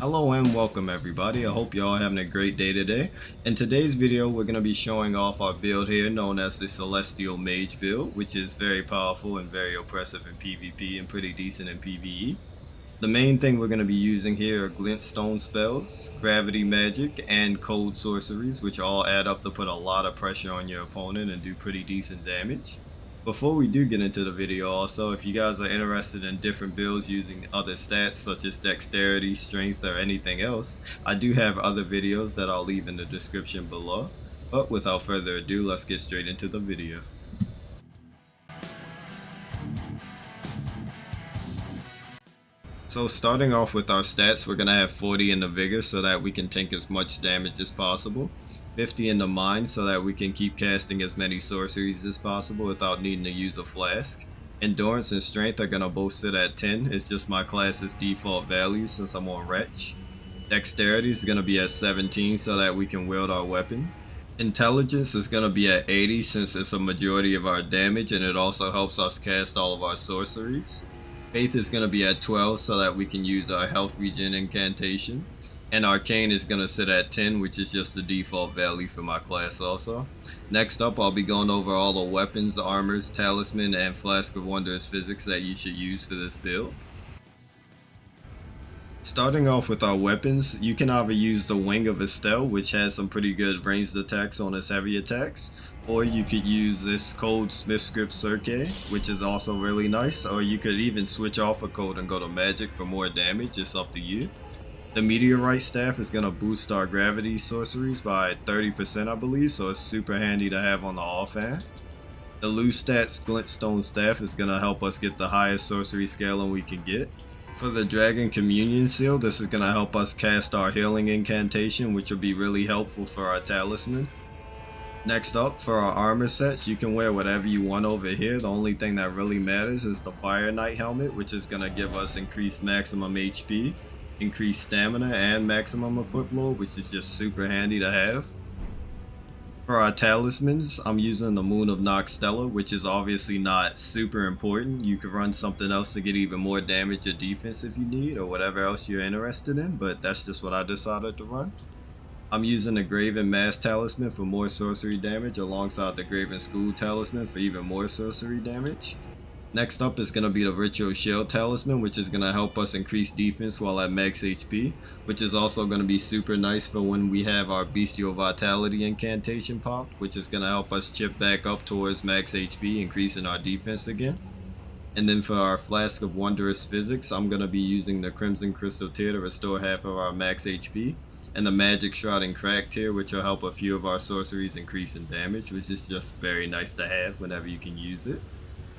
Hello and welcome everybody. I hope you all having a great day today. In today's video we're going to be showing off our build here known as the Celestial Mage build, which is very powerful and very oppressive in PvP and pretty decent in PvE. The main thing we're going to be using here are glintstone spells, gravity magic, and cold sorceries, which all add up to put a lot of pressure on your opponent and do pretty decent damage. Before we do get into the video also, if you guys are interested in different builds using other stats such as dexterity, strength, or anything else, I do have other videos that I'll leave in the description below. But without further ado, let's get straight into the video. So starting off with our stats, we're going to have 40 in the vigor so that we can tank as much damage as possible. 50 in the mind so that we can keep casting as many sorceries as possible without needing to use a flask. Endurance and strength are going to both sit at 10, it's just my class's default value since I'm on Wretch. Dexterity is going to be at 17 so that we can wield our weapon. Intelligence is going to be at 80 since it's a majority of our damage and it also helps us cast all of our sorceries. Faith is going to be at 12 so that we can use our health regen incantation. And Arcane is going to sit at 10, which is just the default value for my class also. Next up, I'll be going over all the weapons, armors, talisman, and flask of wondrous physics that you should use for this build. Starting off with our weapons, you can either use the Wing of Estelle, which has some pretty good ranged attacks on its heavy attacks, or you could use this Cold Smith Script Cirque, which is also really nice, or you could even switch off a code and go to magic for more damage, it's up to you. The Meteorite Staff is going to boost our gravity sorceries by 30% I believe, so it's super handy to have on the offhand. The Loose Stats Glintstone Staff is going to help us get the highest sorcery scaling we can get. For the Dragon Communion Seal, this is going to help us cast our healing incantation, which will be really helpful for our talisman. Next up, for our armor sets, you can wear whatever you want over here. The only thing that really matters is the Fire Knight helmet, which is going to give us increased maximum HP. Increased stamina and maximum equip load, which is just super handy to have. For our talismans, I'm using the Moon of Noxtella, which is obviously not super important. You could run something else to get even more damage or defense if you need, or whatever else you're interested in, but that's just what I decided to run. I'm using the Graven Mask Talisman for more sorcery damage alongside the Graven School Talisman for even more sorcery damage. Next up is going to be the Ritual Shield Talisman, which is going to help us increase defense while at max HP, which is also going to be super nice for when we have our Bestial Vitality incantation popped, which is going to help us chip back up towards max HP, increasing our defense again. And then for our Flask of Wondrous Physics, I'm going to be using the Crimson Crystal tier to restore half of our max HP, and the Magic Shroud and Crack tier, which will help a few of our sorceries increase in damage, which is just very nice to have whenever you can use it.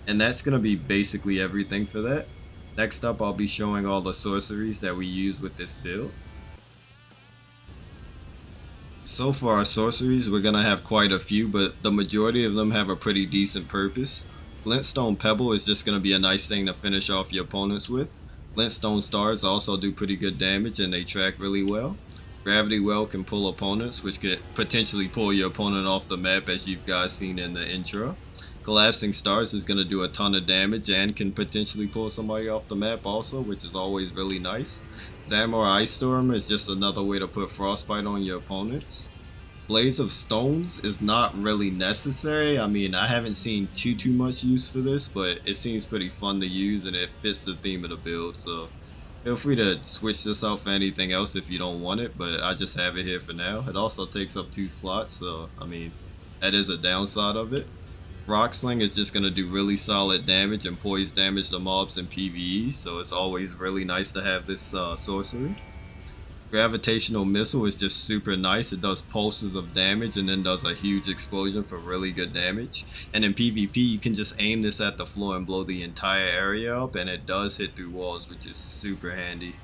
And that's going to be basically everything for that. Next up, I'll be showing all the sorceries that we use with this build. So for our sorceries, we're going to have quite a few, but the majority of them have a pretty decent purpose. Glintstone Pebble is just going to be a nice thing to finish off your opponents with. Glintstone Stars also do pretty good damage and they track really well. Gravity Well can pull opponents, which could potentially pull your opponent off the map as you've guys seen in the intro. Collapsing Stars is going to do a ton of damage and can potentially pull somebody off the map also, which is always really nice. Samurai Ice Storm is just another way to put frostbite on your opponents. Blaze of Stones is not really necessary. I mean, I haven't seen too much use for this, but it seems pretty fun to use and it fits the theme of the build, so feel free to switch this out for anything else if you don't want it, but I just have it here for now. It also takes up 2 slots, so I mean, that is a downside of it. Rock Sling is just going to do really solid damage and poise damage to mobs in PvE, so it's always really nice to have this sorcery. Gravitational Missile is just super nice. It does pulses of damage and then does a huge explosion for really good damage. And in PvP, you can just aim this at the floor and blow the entire area up, and it does hit through walls, which is super handy.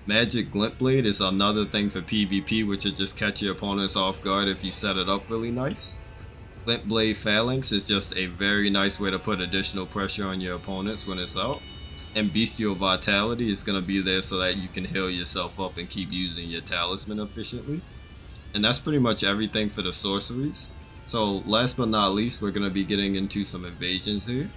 Magic Glint Blade is another thing for PvP, which will just catch your opponents off guard if you set it up really nice. Glint Blade Phalanx is just a very nice way to put additional pressure on your opponents when it's out. And Bestial Vitality is going to be there so that you can heal yourself up and keep using your talisman efficiently. And that's pretty much everything for the sorceries. So last but not least, we're going to be getting into some invasions here.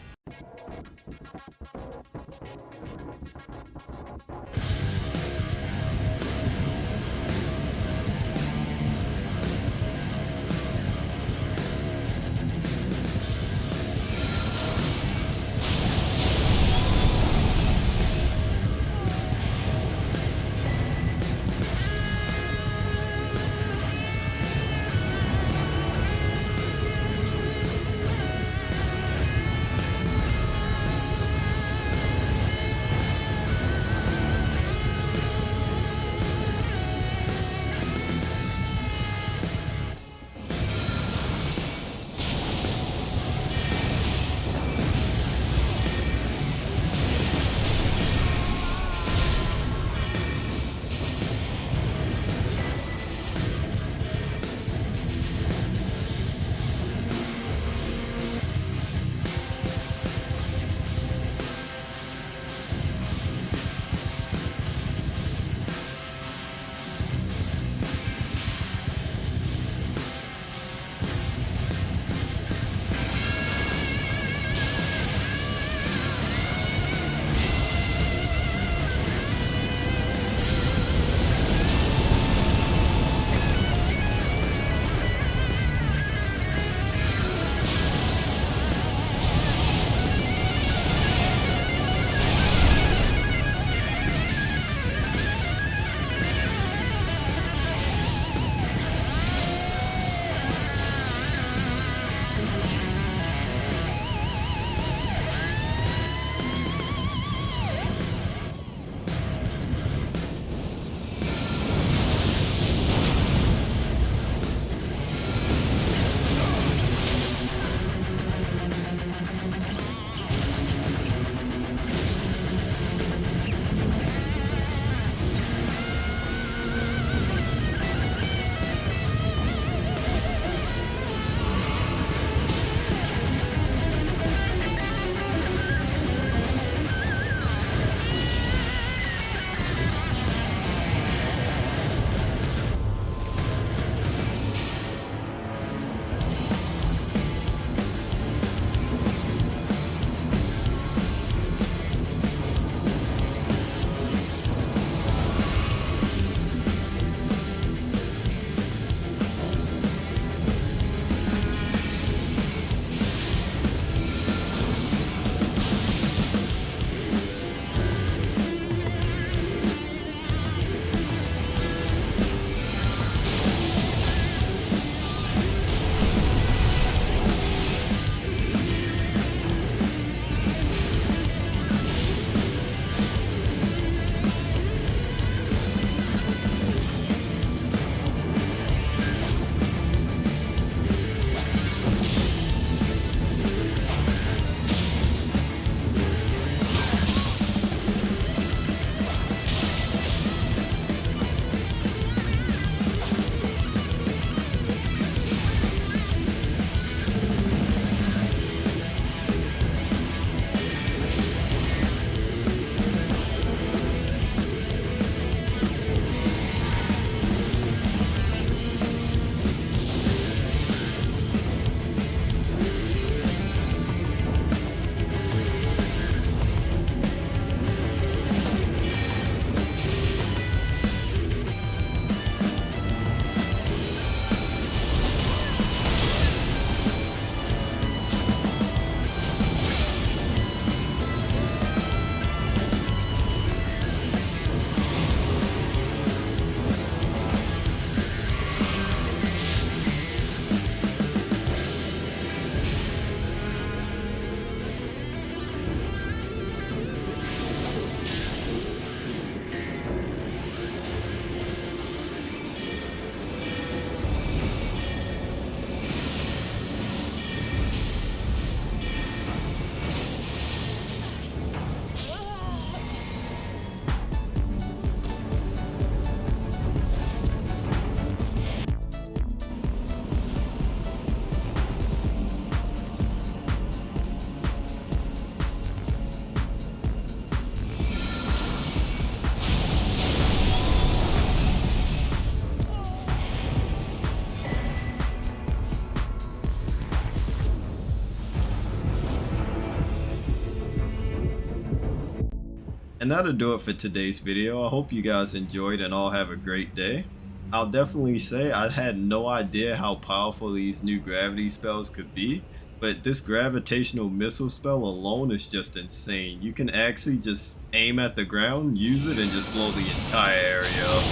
And that'll do it for today's video. I hope you guys enjoyed and all have a great day. I'll definitely say I had no idea how powerful these new gravity spells could be, but this gravitational missile spell alone is just insane. You can actually just aim at the ground, use it, and just blow the entire area up.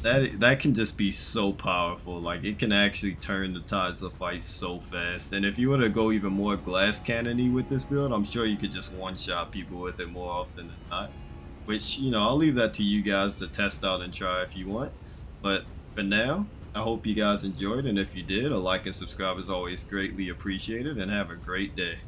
That can just be so powerful. Like, it can actually turn the tides of fight so fast. And if you were to go even more glass cannony with this build, I'm sure you could just one-shot people with it more often than not. Which, you know, I'll leave that to you guys to test out and try if you want. But for now, I hope you guys enjoyed, and if you did, a like and subscribe is always greatly appreciated, and have a great day.